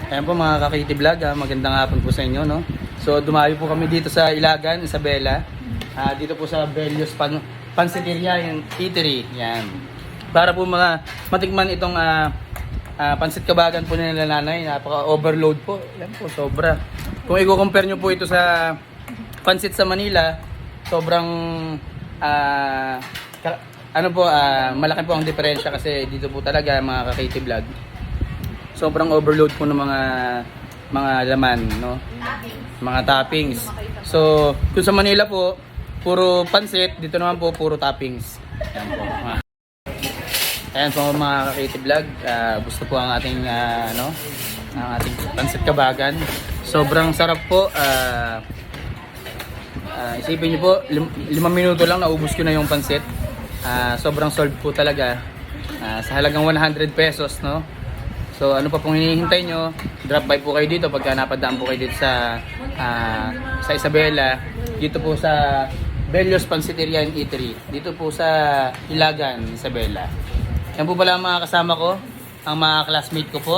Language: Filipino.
Ayan po mga ka-KT Vlog, magandang hapon po sa inyo, no? So dumayo po kami dito sa Ilagan, Isabela. Dito po sa Bellios Pansiteria, yung eatery. Yan. Para po matikman itong pansit kabagan po nila nanay, napaka-overload po. Yan po, sobra. Kung i-compare nyo po ito sa pansit sa Manila, sobrang malaki po ang diferensya kasi dito po talaga mga ka-KT Vlog. Sobrang overload po ng mga laman, no? Mga toppings. So, kung sa Manila po, puro pansit, dito naman po puro toppings. Ayan po. Ayan po mga ka-KT Vlog, gusto po ang ating ang ating pansit kabagan. Sobrang sarap po. Isipin niyo po, 5 minuto lang naubos ko na yung pansit. Sobrang solve po talaga. Sa halagang 100 pesos, no? So ano pa pong hinihintay nyo, drop by po kayo dito pagka napadaan po kayo dito sa Isabela, dito po sa Bellios Pansiteria and Eatery, dito po sa Ilagan, Isabela. Yan po pala ang mga kasama ko, ang mga classmate ko po.